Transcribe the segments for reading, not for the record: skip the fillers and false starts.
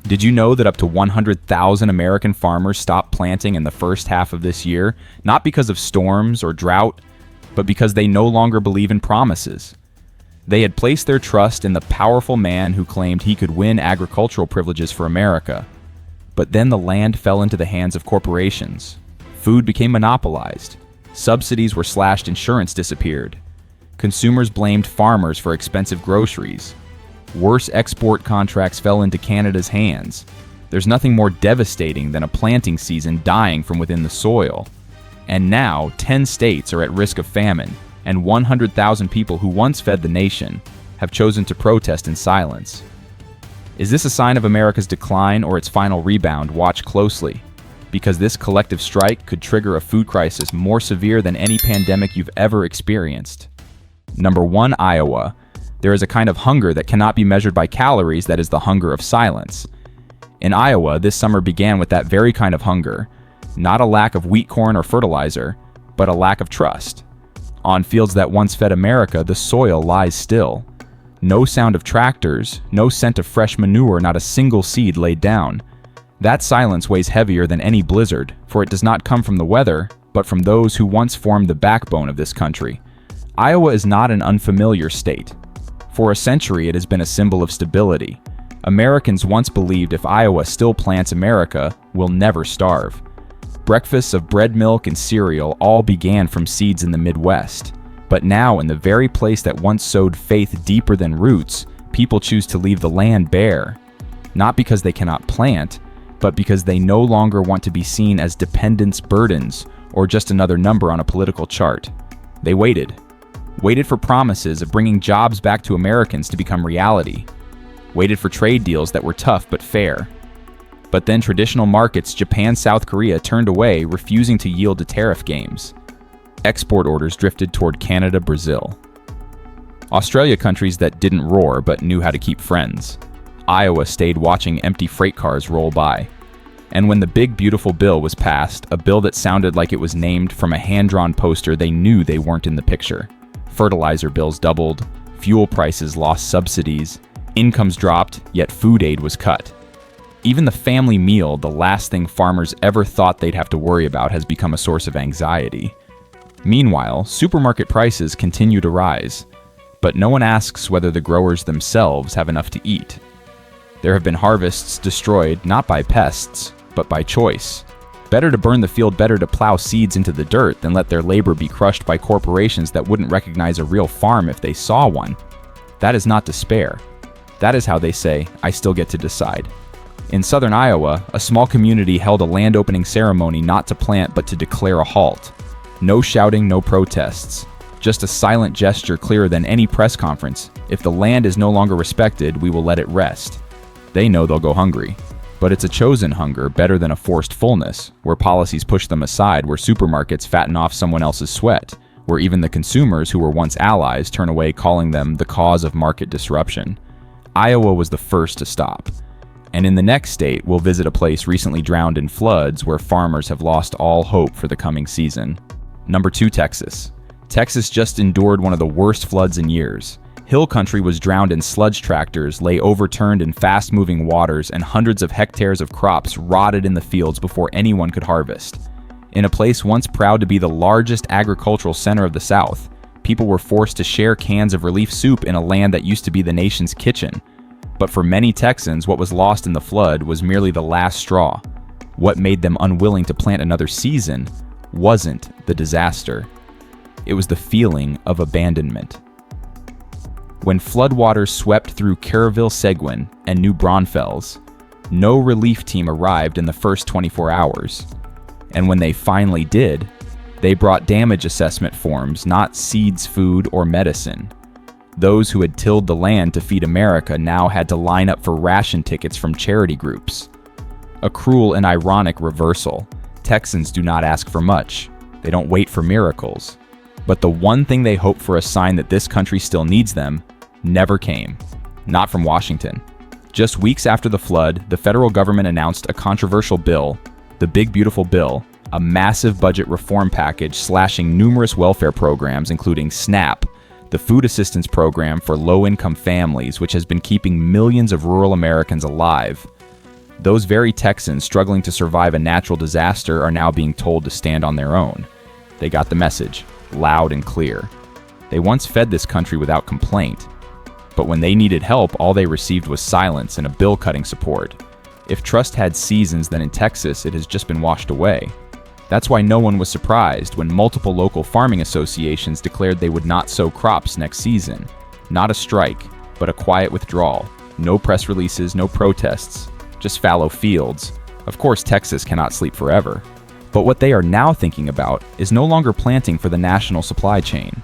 Did you know that up to 100,000 American farmers stopped planting in the first half of this year, not because of storms or drought, but because they no longer believe in promises? They had placed their trust in the powerful man who claimed he could win agricultural privileges for America. But then the land fell into the hands of corporations. Food became monopolized. Subsidies were slashed, insurance disappeared. Consumers blamed farmers for expensive groceries. Worse export contracts fell into Canada's hands. There's nothing more devastating than a planting season dying from within the soil. And now, 10 states are at risk of famine, and 100,000 people who once fed the nation have chosen to protest in silence. Is this a sign of America's decline or its final rebound? Watch closely, because this collective strike could trigger a food crisis more severe than any pandemic you've ever experienced. Number 1, Iowa. There is a kind of hunger that cannot be measured by calories that is the hunger of silence. In Iowa, this summer began with that very kind of hunger. Not a lack of wheat, corn, or fertilizer, but a lack of trust. On fields that once fed America, the soil lies still. No sound of tractors, no scent of fresh manure, not a single seed laid down. That silence weighs heavier than any blizzard, for it does not come from the weather, but from those who once formed the backbone of this country. Iowa is not an unfamiliar state. For a century, it has been a symbol of stability. Americans once believed if Iowa still plants America, we'll never starve. Breakfasts of bread, milk, and cereal all began from seeds in the Midwest. But now, in the very place that once sowed faith deeper than roots, people choose to leave the land bare. Not because they cannot plant, but because they no longer want to be seen as dependents' burdens or just another number on a political chart. They waited for promises of bringing jobs back to Americans to become reality. Waited for trade deals that were tough but fair. But then traditional markets, Japan, South Korea, turned away, refusing to yield to tariff games. Export orders drifted toward Canada, Brazil. Australia, countries that didn't roar but knew how to keep friends. Iowa stayed watching empty freight cars roll by. And when the big beautiful bill was passed, a bill that sounded like it was named from a hand-drawn poster, they knew they weren't in the picture. Fertilizer bills doubled, fuel prices lost subsidies, incomes dropped, yet food aid was cut. Even the family meal, the last thing farmers ever thought they'd have to worry about, has become a source of anxiety. Meanwhile, supermarket prices continue to rise, but no one asks whether the growers themselves have enough to eat. There have been harvests destroyed not by pests, but by choice. Better to burn the field, better to plow seeds into the dirt than let their labor be crushed by corporations that wouldn't recognize a real farm if they saw one. That is not despair. That is how they say, I still get to decide. In southern Iowa, a small community held a land opening ceremony not to plant but to declare a halt. No shouting, no protests. Just a silent gesture clearer than any press conference. If the land is no longer respected, we will let it rest. They know they'll go hungry. But it's a chosen hunger, better than a forced fullness, where policies push them aside, where supermarkets fatten off someone else's sweat, where even the consumers who were once allies turn away, calling them the cause of market disruption. Iowa was the first to stop. And in the next state, we'll visit a place recently drowned in floods where farmers have lost all hope for the coming season. Number 2, Texas. Texas just endured one of the worst floods in years. Hill country was drowned in sludge tractors, lay overturned in fast-moving waters, and hundreds of hectares of crops rotted in the fields before anyone could harvest. In a place once proud to be the largest agricultural center of the South, people were forced to share cans of relief soup in a land that used to be the nation's kitchen. But for many Texans, what was lost in the flood was merely the last straw. What made them unwilling to plant another season wasn't the disaster. It was the feeling of abandonment. When floodwaters swept through Kerrville, Seguin, and New Braunfels, no relief team arrived in the first 24 hours. And when they finally did, they brought damage assessment forms, not seeds, food, or medicine. Those who had tilled the land to feed America now had to line up for ration tickets from charity groups. A cruel and ironic reversal. Texans do not ask for much. They don't wait for miracles. But the one thing they hope for, a sign that this country still needs them, never came. Not from Washington. Just weeks after the flood, the federal government announced a controversial bill, the Big Beautiful Bill, a massive budget reform package slashing numerous welfare programs, including SNAP, the food assistance program for low-income families, which has been keeping millions of rural Americans alive. Those very Texans struggling to survive a natural disaster are now being told to stand on their own. They got the message, loud and clear. They once fed this country without complaint, but when they needed help, all they received was silence and a bill-cutting support. If trust had seasons, then in Texas, it has just been washed away. That's why no one was surprised when multiple local farming associations declared they would not sow crops next season. Not a strike, but a quiet withdrawal. No press releases, no protests, just fallow fields. Of course, Texas cannot sleep forever. But what they are now thinking about is no longer planting for the national supply chain.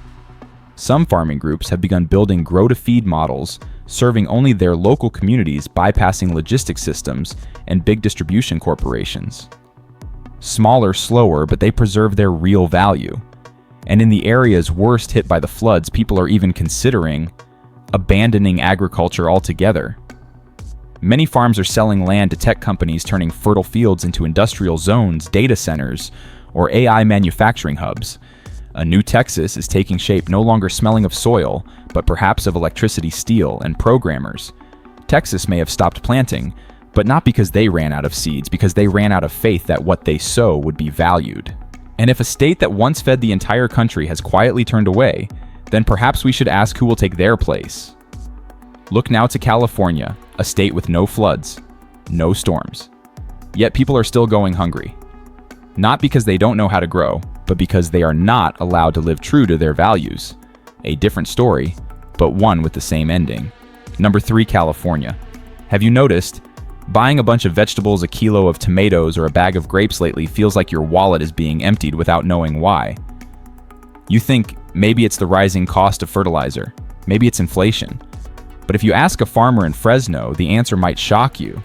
Some farming groups have begun building grow-to-feed models, serving only their local communities, bypassing logistics systems and big distribution corporations. Smaller, slower, but they preserve their real value. And in the areas worst hit by the floods, people are even considering abandoning agriculture altogether. Many farms are selling land to tech companies, turning fertile fields into industrial zones, data centers, or AI manufacturing hubs. A new Texas is taking shape, no longer smelling of soil, but perhaps of electricity, steel, and programmers. Texas may have stopped planting, but not because they ran out of seeds, because they ran out of faith that what they sow would be valued. And if a state that once fed the entire country has quietly turned away, then perhaps we should ask who will take their place. Look now to California, a state with no floods, no storms. Yet people are still going hungry. Not because they don't know how to grow, but because they are not allowed to live true to their values. A different story, but one with the same ending. Number 3, California. Have you noticed? Buying a bunch of vegetables, a kilo of tomatoes, or a bag of grapes lately feels like your wallet is being emptied without knowing why. You think maybe it's the rising cost of fertilizer, maybe it's inflation. But if you ask a farmer in Fresno, the answer might shock you.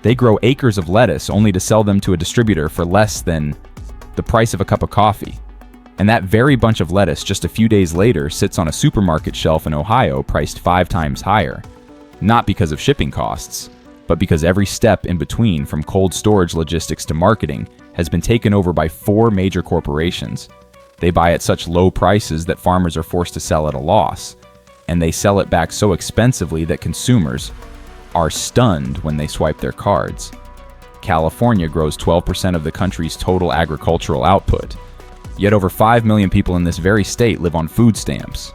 They grow acres of lettuce only to sell them to a distributor for less than the price of a cup of coffee. And that very bunch of lettuce just a few days later sits on a supermarket shelf in Ohio priced 5 times higher. Not because of shipping costs, but because every step in between, from cold storage logistics to marketing, has been taken over by 4 major corporations. They buy at such low prices that farmers are forced to sell at a loss, and they sell it back so expensively that consumers are stunned when they swipe their cards. California grows 12% of the country's total agricultural output, yet over 5 million people in this very state live on food stamps.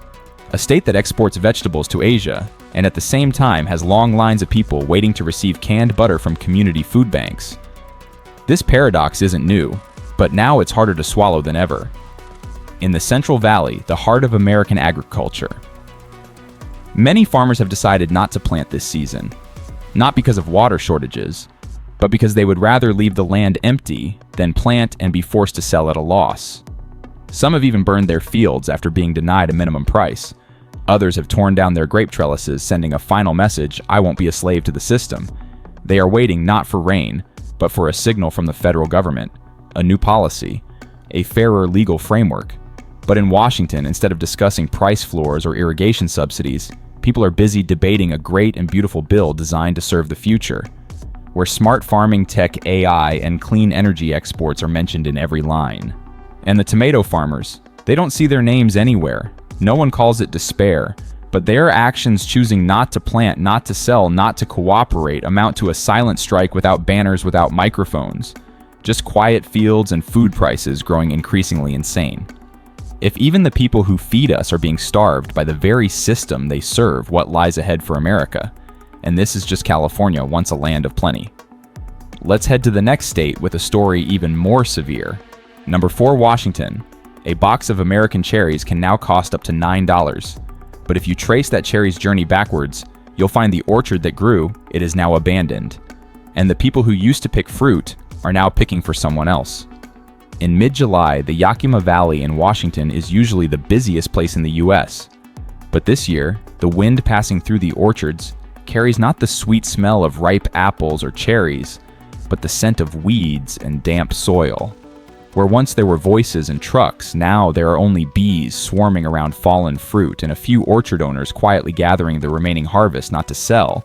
A state that exports vegetables to Asia, and at the same time has long lines of people waiting to receive canned butter from community food banks. This paradox isn't new, but now it's harder to swallow than ever. In the Central Valley, the heart of American agriculture, many farmers have decided not to plant this season, not because of water shortages, but because they would rather leave the land empty than plant and be forced to sell at a loss. Some have even burned their fields after being denied a minimum price. Others have torn down their grape trellises, sending a final message, "I won't be a slave to the system." They are waiting not for rain, but for a signal from the federal government, a new policy, a fairer legal framework. But in Washington, instead of discussing price floors or irrigation subsidies, people are busy debating a great and beautiful bill designed to serve the future, where smart farming, tech, AI, and clean energy exports are mentioned in every line. And the tomato farmers, they don't see their names anywhere. No one calls it despair, but their actions choosing not to plant, not to sell, not to cooperate amount to a silent strike without banners, without microphones. Just quiet fields and food prices growing increasingly insane. If even the people who feed us are being starved by the very system they serve, what lies ahead for America? And this is just California, once a land of plenty. Let's head to the next state with a story even more severe. Number 4, Washington. A box of American cherries can now cost up to $9. But if you trace that cherry's journey backwards, you'll find the orchard that grew, it is now abandoned. And the people who used to pick fruit are now picking for someone else. In mid-July, the Yakima Valley in Washington is usually the busiest place in the US. But this year, the wind passing through the orchards carries not the sweet smell of ripe apples or cherries, but the scent of weeds and damp soil. Where once there were voices and trucks, now there are only bees swarming around fallen fruit and a few orchard owners quietly gathering the remaining harvest not to sell,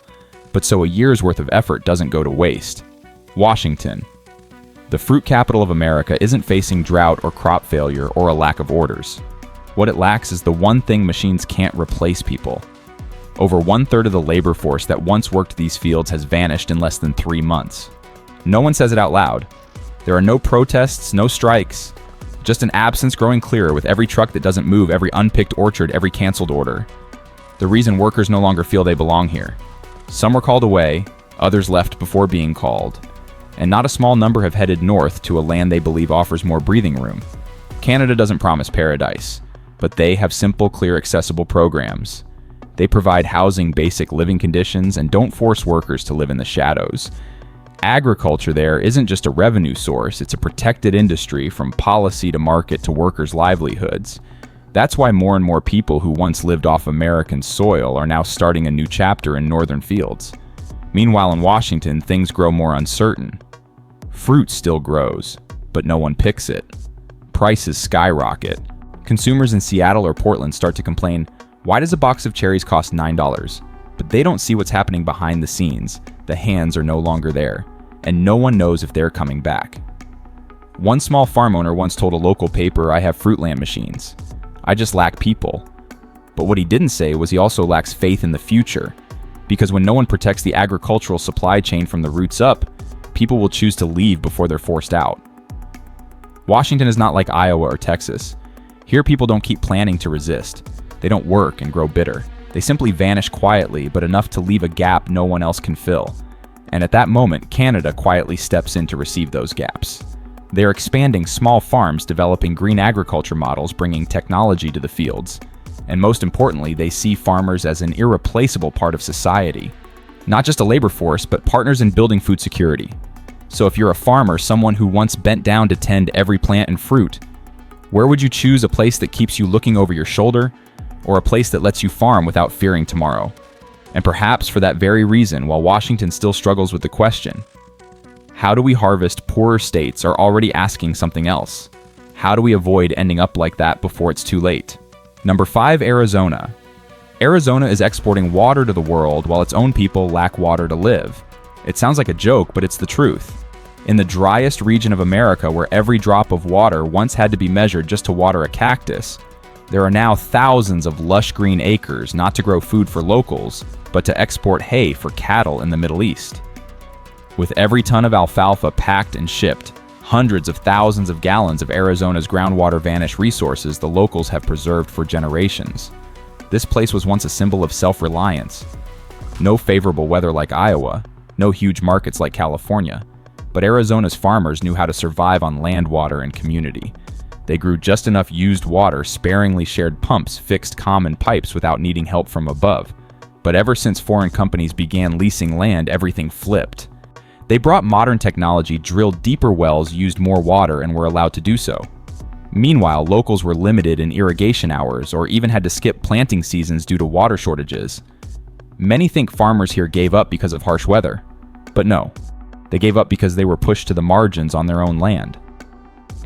but so a year's worth of effort doesn't go to waste. Washington. The fruit capital of America isn't facing drought or crop failure or a lack of orders. What it lacks is the one thing machines can't replace: people. Over 1/3 of the labor force that once worked these fields has vanished in less than 3 months. No one says it out loud. There are no protests, no strikes, just an absence growing clearer with every truck that doesn't move, every unpicked orchard, every canceled order. The reason workers no longer feel they belong here. Some were called away, others left before being called, and not a small number have headed north to a land they believe offers more breathing room. Canada doesn't promise paradise, but they have simple, clear, accessible programs. They provide housing, basic living conditions, and don't force workers to live in the shadows. Agriculture there isn't just a revenue source, it's a protected industry from policy to market to workers' livelihoods. That's why more and more people who once lived off American soil are now starting a new chapter in northern fields. Meanwhile, in Washington, things grow more uncertain. Fruit still grows, but no one picks it. Prices skyrocket. Consumers in Seattle or Portland start to complain, why does a box of cherries cost $9? But they don't see what's happening behind the scenes. The hands are no longer there, and no one knows if they're coming back. One small farm owner once told a local paper, I have Fruitland machines. I just lack people. But what he didn't say was he also lacks faith in the future, because when no one protects the agricultural supply chain from the roots up, people will choose to leave before they're forced out. Washington is not like Iowa or Texas. Here people don't keep planning to resist. They don't work and grow bitter. They simply vanish quietly, but enough to leave a gap no one else can fill. And at that moment, Canada quietly steps in to receive those gaps. They are expanding small farms, developing green agriculture models, bringing technology to the fields. And most importantly, they see farmers as an irreplaceable part of society. Not just a labor force, but partners in building food security. So if you're a farmer, someone who once bent down to tend every plant and fruit, where would you choose a place that keeps you looking over your shoulder, or a place that lets you farm without fearing tomorrow? And perhaps for that very reason, while Washington still struggles with the question, how do we harvest, poorer states are already asking something else. How do we avoid ending up like that before it's too late? Number 5, Arizona. Arizona is exporting water to the world while its own people lack water to live. It sounds like a joke, but it's the truth. In the driest region of America, where every drop of water once had to be measured just to water a cactus, there are now thousands of lush green acres not to grow food for locals, but to export hay for cattle in the Middle East. With every ton of alfalfa packed and shipped, hundreds of thousands of gallons of Arizona's groundwater vanish resources the locals have preserved for generations. This place was once a symbol of self-reliance. No favorable weather like Iowa, no huge markets like California, but Arizona's farmers knew how to survive on land, water, and community. They grew just enough used water, sparingly shared pumps, fixed common pipes without needing help from above. But ever since foreign companies began leasing land, everything flipped. They brought modern technology, drilled deeper wells, used more water, and were allowed to do so. Meanwhile, locals were limited in irrigation hours or even had to skip planting seasons due to water shortages. Many think farmers here gave up because of harsh weather. But no, they gave up because they were pushed to the margins on their own land.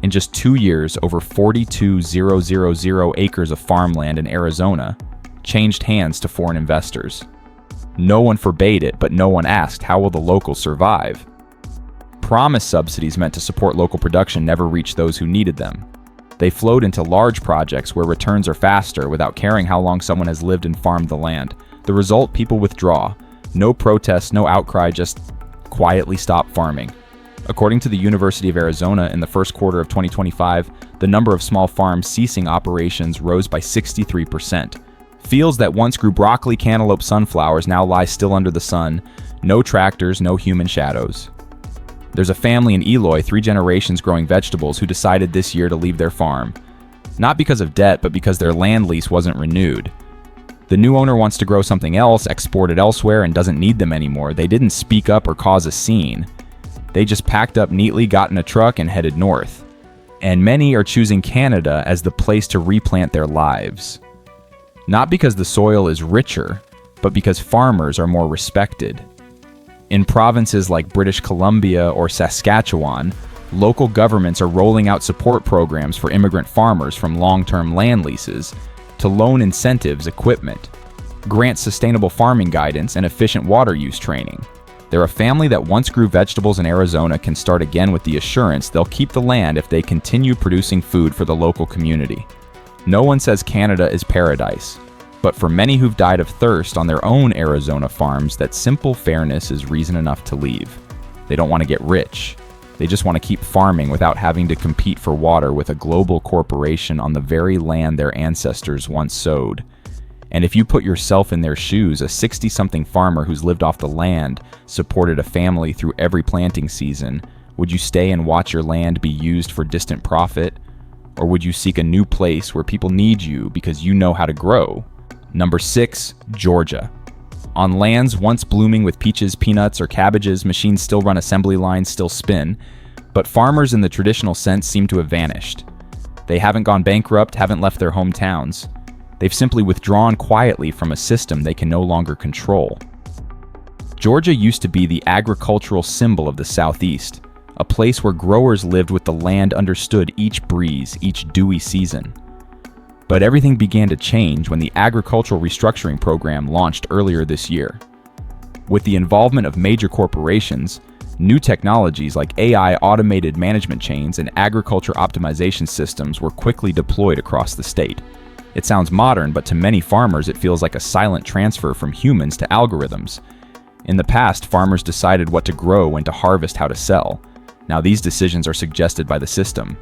In just 2 years, over 42,000 acres of farmland in Arizona changed hands to foreign investors. No one forbade it, but no one asked, how will the locals survive? Promised subsidies meant to support local production never reached those who needed them. They flowed into large projects where returns are faster without caring how long someone has lived and farmed the land. The result, people withdraw. No protests, no outcry, just quietly stop farming. According to the University of Arizona, in the first quarter of 2025, the number of small farms ceasing operations rose by 63%. Fields that once grew broccoli, cantaloupe, sunflowers now lie still under the sun. No tractors, no human shadows. There's a family in Eloy, 3 generations growing vegetables, who decided this year to leave their farm. Not because of debt, but because their land lease wasn't renewed. The new owner wants to grow something else, export it elsewhere, and doesn't need them anymore. They didn't speak up or cause a scene. They just packed up neatly, got in a truck, and headed north. And many are choosing Canada as the place to replant their lives. Not because the soil is richer, but because farmers are more respected. In provinces like British Columbia or Saskatchewan, local governments are rolling out support programs for immigrant farmers, from long-term land leases to loan incentives, equipment, grant sustainable farming guidance, and efficient water use training. They're a family that once grew vegetables in Arizona can start again with the assurance they'll keep the land if they continue producing food for the local community. No one says Canada is paradise, But for many who've died of thirst on their own Arizona farms, that simple fairness is reason enough to leave. They don't want to get rich. They just want to keep farming without having to compete for water with a global corporation on the very land their ancestors once sowed. And if you put yourself in their shoes, a 60-something farmer who's lived off the land, supported a family through every planting season, would you stay and watch your land be used for distant profit? Or would you seek a new place where people need you because you know how to grow? Number 6, Georgia. On lands once blooming with peaches, peanuts, or cabbages, machines still run, assembly lines still spin, but farmers in the traditional sense seem to have vanished. They haven't gone bankrupt, haven't left their hometowns. They've simply withdrawn quietly from a system they can no longer control. Georgia used to be the agricultural symbol of the Southeast, a place where growers lived with the land understood each breeze, each dewy season. But everything began to change when the agricultural restructuring program launched earlier this year. With the involvement of major corporations, new technologies like AI automated management chains and agriculture optimization systems were quickly deployed across the state. It sounds modern, but to many farmers it feels like a silent transfer from humans to algorithms. In the past, farmers decided what to grow, when to harvest, how to sell. Now these decisions are suggested by the system.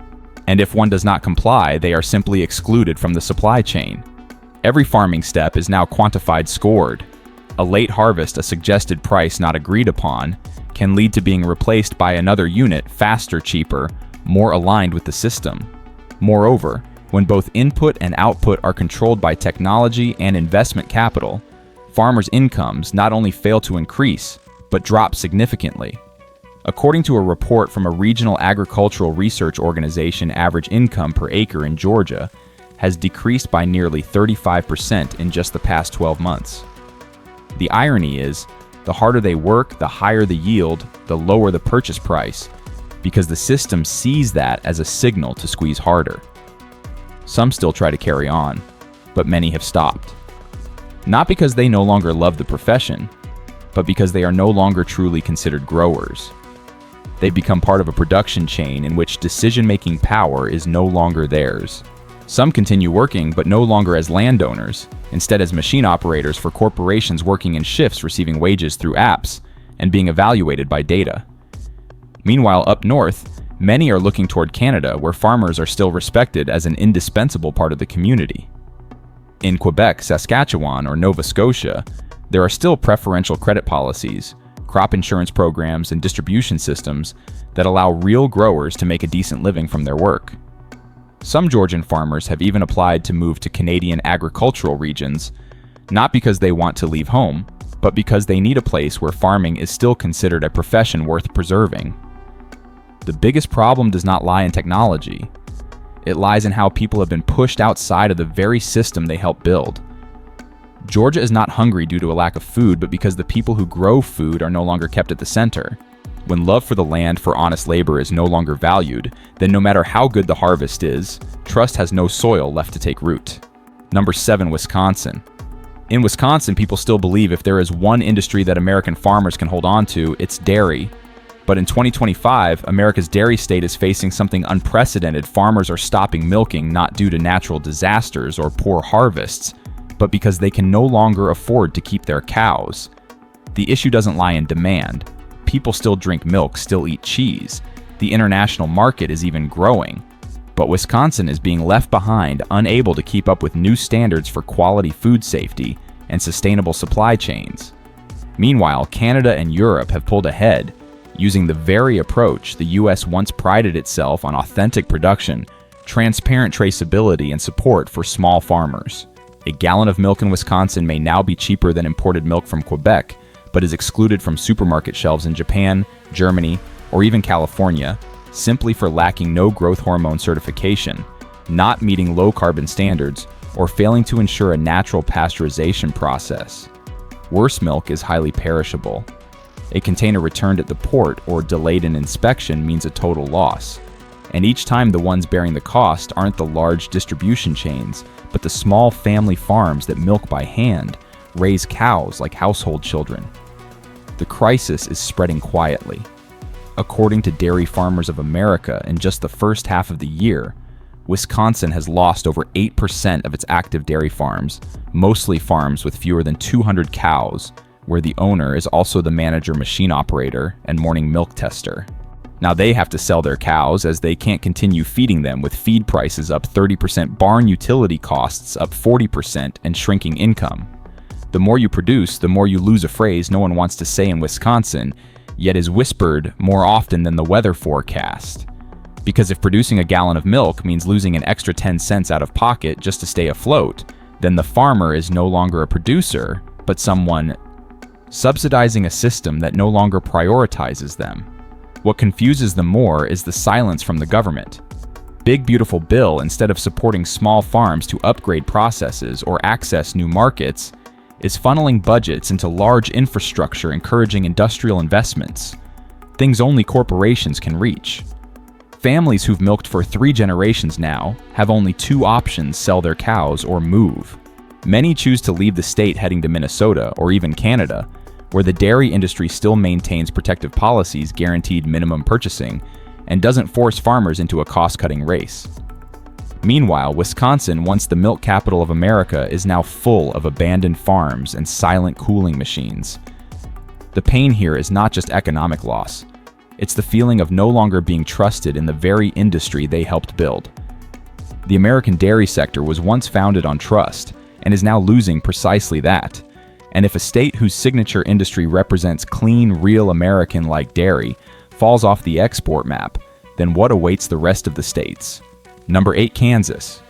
And if one does not comply, they are simply excluded from the supply chain. Every farming step is now quantified, scored. A late harvest, a suggested price not agreed upon, can lead to being replaced by another unit, faster, cheaper, more aligned with the system. Moreover, when both input and output are controlled by technology and investment capital, farmers' incomes not only fail to increase, but drop significantly. According to a report from a regional agricultural research organization, average income per acre in Georgia has decreased by nearly 35% in just the past 12 months. The irony is, the harder they work, the higher the yield, the lower the purchase price, because the system sees that as a signal to squeeze harder. Some still try to carry on, but many have stopped. Not because they no longer love the profession, but because they are no longer truly considered growers. They've become part of a production chain in which decision-making power is no longer theirs. Some continue working, but no longer as landowners, instead as machine operators for corporations working in shifts, receiving wages through apps, and being evaluated by data. Meanwhile, up north, many are looking toward Canada, where farmers are still respected as an indispensable part of the community. In Quebec, Saskatchewan, or Nova Scotia, there are still preferential credit policies, crop insurance programs, and distribution systems that allow real growers to make a decent living from their work. Some Georgian farmers have even applied to move to Canadian agricultural regions, not because they want to leave home, but because they need a place where farming is still considered a profession worth preserving. The biggest problem does not lie in technology. It lies in how people have been pushed outside of the very system they helped build. Georgia is not hungry due to a lack of food, but because the people who grow food are no longer kept at the center. When love for the land, for honest labor, is no longer valued, then no matter how good the harvest is, trust has no soil left to take root. Number 7, Wisconsin. In Wisconsin, people still believe if there is one industry that American farmers can hold on to, it's dairy. But in 2025, America's dairy state is facing something unprecedented. Farmers are stopping milking not due to natural disasters or poor harvests, but because they can no longer afford to keep their cows. The issue doesn't lie in demand. People still drink milk, still eat cheese. The international market is even growing. But Wisconsin is being left behind, unable to keep up with new standards for quality food safety and sustainable supply chains. Meanwhile, Canada and Europe have pulled ahead, using the very approach the US once prided itself on: authentic production, transparent traceability, and support for small farmers. A gallon of milk in Wisconsin may now be cheaper than imported milk from Quebec, but is excluded from supermarket shelves in Japan, Germany, or even California, simply for lacking no growth hormone certification, not meeting low carbon standards, or failing to ensure a natural pasteurization process. Worse, milk is highly perishable. A container returned at the port or delayed in inspection means a total loss. And each time the ones bearing the cost aren't the large distribution chains, but the small family farms that milk by hand, raise cows like household children. The crisis is spreading quietly. According to Dairy Farmers of America, in just the first half of the year, Wisconsin has lost over 8% of its active dairy farms, mostly farms with fewer than 200 cows, where the owner is also the manager machine operator and morning milk tester. Now they have to sell their cows as they can't continue feeding them with feed prices up 30%, barn utility costs up 40%, and shrinking income. The more you produce, the more you lose, a phrase no one wants to say in Wisconsin, yet is whispered more often than the weather forecast. Because if producing a gallon of milk means losing an extra 10 cents out of pocket just to stay afloat, then the farmer is no longer a producer, but someone subsidizing a system that no longer prioritizes them. What confuses them more is the silence from the government. Big Beautiful Bill, instead of supporting small farms to upgrade processes or access new markets, is funneling budgets into large infrastructure encouraging industrial investments, things only corporations can reach. Families who've milked for 3 generations now have only 2 options: sell their cows or move. Many choose to leave the state heading to Minnesota or even Canada, where the dairy industry still maintains protective policies, guaranteed minimum purchasing, and doesn't force farmers into a cost-cutting race. Meanwhile, Wisconsin, once the milk capital of America, is now full of abandoned farms and silent cooling machines. The pain here is not just economic loss. It's the feeling of no longer being trusted in the very industry they helped build. The American dairy sector was once founded on trust and is now losing precisely that. And if a state whose signature industry represents clean, real American-like dairy falls off the export map, then what awaits the rest of the states? Number 8, Kansas.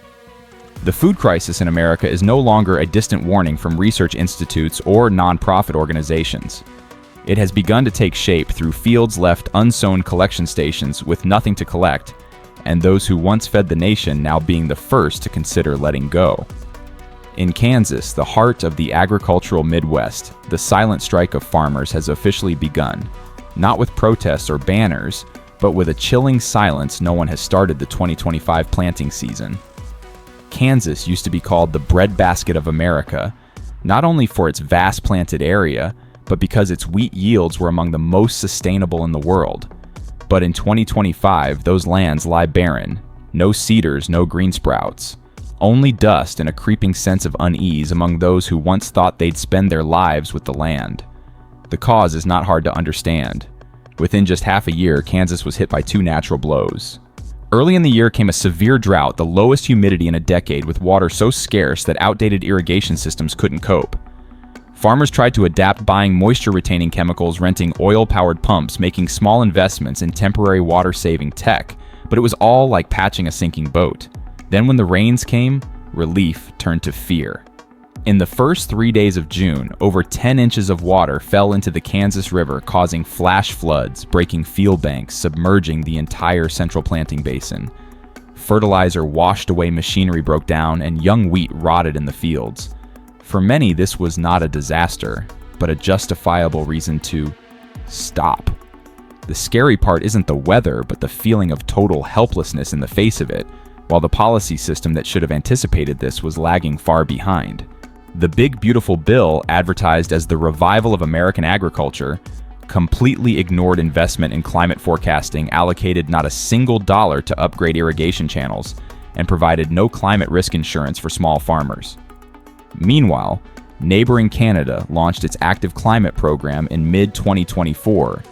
The food crisis in America is no longer a distant warning from research institutes or nonprofit organizations. It has begun to take shape through fields left unsown, collection stations with nothing to collect, and those who once fed the nation now being the first to consider letting go. In Kansas, the heart of the agricultural Midwest, the silent strike of farmers has officially begun, not with protests or banners, but with a chilling silence. No one has started the 2025 planting season. Kansas used to be called the breadbasket of America, not only for its vast planted area, but because its wheat yields were among the most sustainable in the world. But in 2025, those lands lie barren. No cedars, no green sprouts. Only dust and a creeping sense of unease among those who once thought they'd spend their lives with the land. The cause is not hard to understand. Within just half a year, Kansas was hit by 2 natural blows. Early in the year came a severe drought, the lowest humidity in a decade, with water so scarce that outdated irrigation systems couldn't cope. Farmers tried to adapt, buying moisture-retaining chemicals, renting oil-powered pumps, making small investments in temporary water-saving tech, but it was all like patching a sinking boat. Then when the rains came, relief turned to fear. In the first 3 days of June, over 10 inches of water fell into the Kansas River, causing flash floods, breaking field banks, submerging the entire central planting basin. Fertilizer washed away, machinery broke down, and young wheat rotted in the fields. For many, this was not a disaster, but a justifiable reason to stop. The scary part isn't the weather, but the feeling of total helplessness in the face of it, while the policy system that should have anticipated this was lagging far behind. The Big Beautiful Bill, advertised as the revival of American agriculture, completely ignored investment in climate forecasting, allocated not a single dollar to upgrade irrigation channels, and provided no climate risk insurance for small farmers. Meanwhile, neighboring Canada launched its active climate program in mid-2024,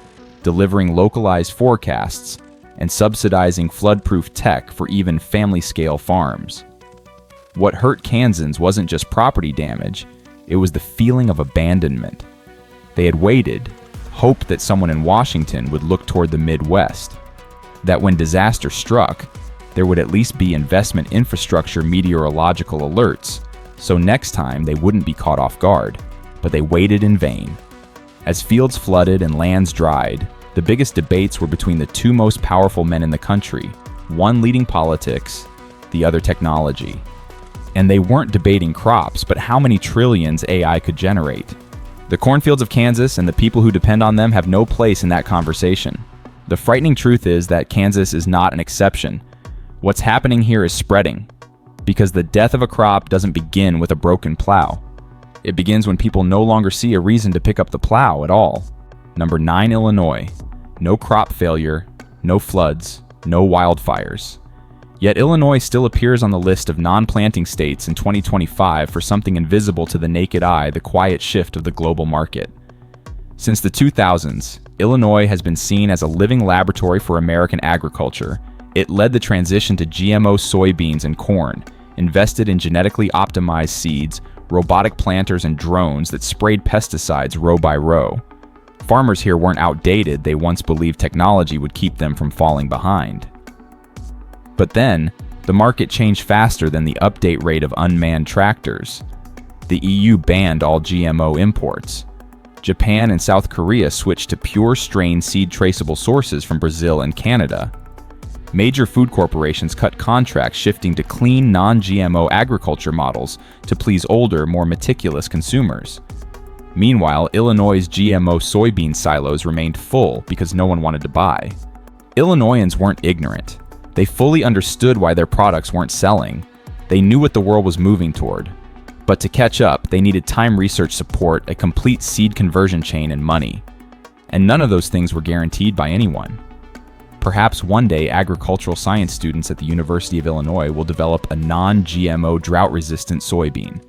delivering localized forecasts and subsidizing flood-proof tech for even family-scale farms. What hurt Kansans wasn't just property damage, it was the feeling of abandonment. They had waited, hoped that someone in Washington would look toward the Midwest, that when disaster struck, there would at least be investment infrastructure meteorological alerts, so next time they wouldn't be caught off guard, but they waited in vain. As fields flooded and lands dried, the biggest debates were between the 2 most powerful men in the country, one leading politics, the other technology. And they weren't debating crops, but how many trillions AI could generate. The cornfields of Kansas and the people who depend on them have no place in that conversation. The frightening truth is that Kansas is not an exception. What's happening here is spreading, because the death of a crop doesn't begin with a broken plow. It begins when people no longer see a reason to pick up the plow at all. Number 9, Illinois. No crop failure, no floods, no wildfires. Yet Illinois still appears on the list of non-planting states in 2025 for something invisible to the naked eye, the quiet shift of the global market. Since the 2000s, Illinois has been seen as a living laboratory for American agriculture. It led the transition to GMO soybeans and corn, invested in genetically optimized seeds, robotic planters, and drones that sprayed pesticides row by row. Farmers here weren't outdated, they once believed technology would keep them from falling behind. But then, the market changed faster than the update rate of unmanned tractors. The EU banned all GMO imports. Japan and South Korea switched to pure strain seed traceable sources from Brazil and Canada. Major food corporations cut contracts, shifting to clean, non-GMO agriculture models to please older, more meticulous consumers. Meanwhile, Illinois' GMO soybean silos remained full because no one wanted to buy. Illinoisans weren't ignorant. They fully understood why their products weren't selling. They knew what the world was moving toward. But to catch up, they needed time research support, a complete seed conversion chain, and money. And none of those things were guaranteed by anyone. Perhaps one day agricultural science students at the University of Illinois will develop a non-GMO drought-resistant soybean.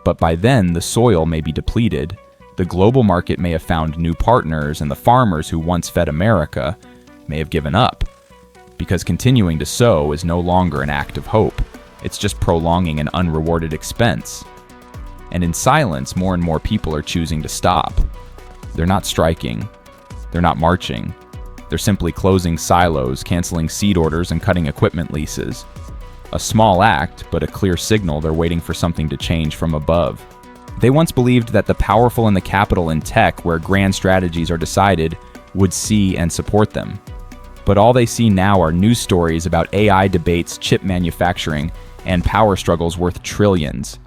But by then, the soil may be depleted, the global market may have found new partners, and the farmers who once fed America may have given up. Because continuing to sow is no longer an act of hope. It's just prolonging an unrewarded expense. And in silence, more and more people are choosing to stop. They're not striking. They're not marching. They're simply closing silos, canceling seed orders, and cutting equipment leases. A small act, but a clear signal they're waiting for something to change from above. They once believed that the powerful and the capital in tech, where grand strategies are decided, would see and support them. But all they see now are news stories about AI debates, chip manufacturing, and power struggles worth trillions.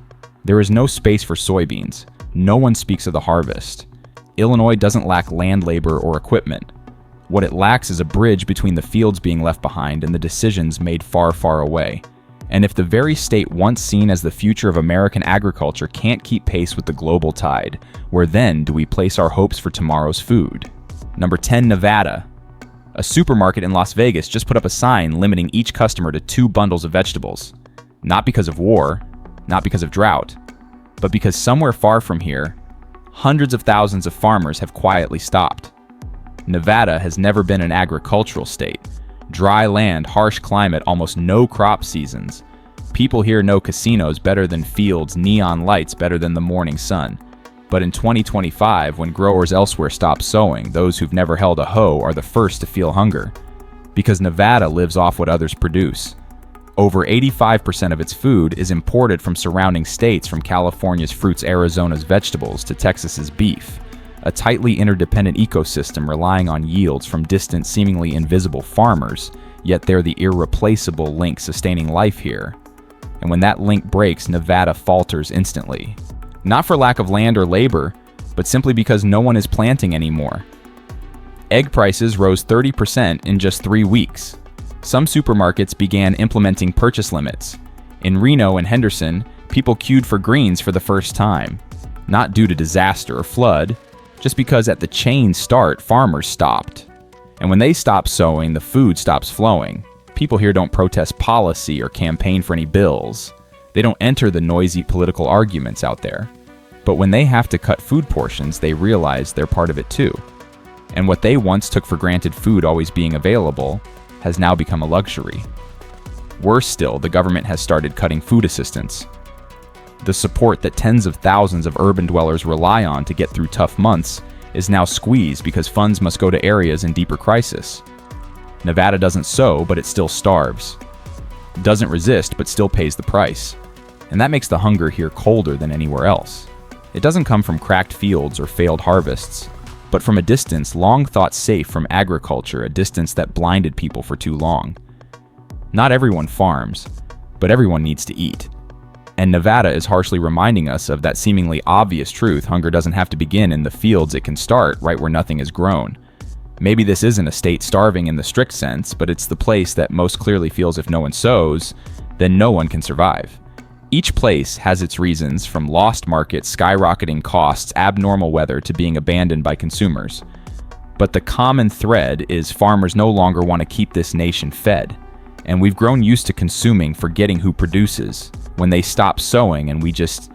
There is no space for soybeans. No one speaks of the harvest. Illinois doesn't lack land, labor, or equipment. What it lacks is a bridge between the fields being left behind and the decisions made far, far away. And if the very state once seen as the future of American agriculture can't keep pace with the global tide, where then do we place our hopes for tomorrow's food? Number 10, Nevada. A supermarket in Las Vegas just put up a sign limiting each customer to 2 bundles of vegetables. Not because of war, not because of drought, but because somewhere far from here, hundreds of thousands of farmers have quietly stopped. Nevada has never been an agricultural state. Dry land, harsh climate, almost no crop seasons. People here know casinos better than fields, neon lights better than the morning sun. But in 2025, when growers elsewhere stop sowing, those who've never held a hoe are the first to feel hunger. Because Nevada lives off what others produce. Over 85% of its food is imported from surrounding states, from California's fruits, Arizona's vegetables, to Texas's beef. A tightly interdependent ecosystem relying on yields from distant, seemingly invisible farmers, yet they're the irreplaceable link sustaining life here. And when that link breaks, Nevada falters instantly. Not for lack of land or labor, but simply because no one is planting anymore. Egg prices rose 30% in just 3 weeks. Some supermarkets began implementing purchase limits. In Reno and Henderson, people queued for greens for the first time. Not due to disaster or flood, just because at the chain start, farmers stopped. And when they stop sowing, the food stops flowing. People here don't protest policy or campaign for any bills. They don't enter the noisy political arguments out there. But when they have to cut food portions, they realize they're part of it too. And what they once took for granted, food always being available, has now become a luxury. Worse still, the government has started cutting food assistance. The support that tens of thousands of urban dwellers rely on to get through tough months is now squeezed because funds must go to areas in deeper crisis. Nevada doesn't sow, but it still starves. Doesn't resist, but still pays the price. And that makes the hunger here colder than anywhere else. It doesn't come from cracked fields or failed harvests, but from a distance long thought safe from agriculture, a distance that blinded people for too long. Not everyone farms, but everyone needs to eat. And Nevada is harshly reminding us of that seemingly obvious truth: hunger doesn't have to begin in the fields, it can start right where nothing is grown. Maybe this isn't a state starving in the strict sense, but it's the place that most clearly feels if no one sows, then no one can survive. Each place has its reasons, from lost markets, skyrocketing costs, abnormal weather, to being abandoned by consumers. But the common thread is farmers no longer want to keep this nation fed. And we've grown used to consuming, forgetting who produces, when they stop sowing and we just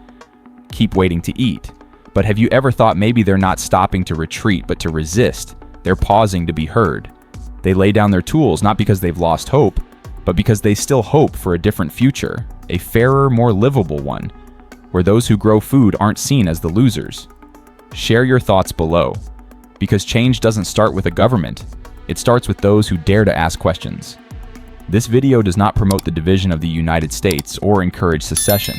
keep waiting to eat. But have you ever thought maybe they're not stopping to retreat, but to resist? They're pausing to be heard. They lay down their tools not because they've lost hope, but because they still hope for a different future, a fairer, more livable one, where those who grow food aren't seen as the losers. Share your thoughts below, because change doesn't start with a government. It starts with those who dare to ask questions. This video does not promote the division of the United States or encourage secession.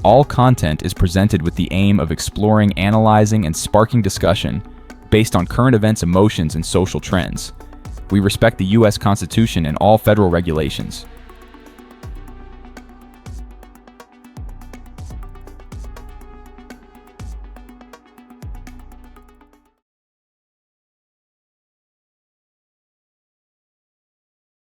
All content is presented with the aim of exploring, analyzing, and sparking discussion based on current events, emotions, and social trends. We respect the U.S. Constitution and all federal regulations.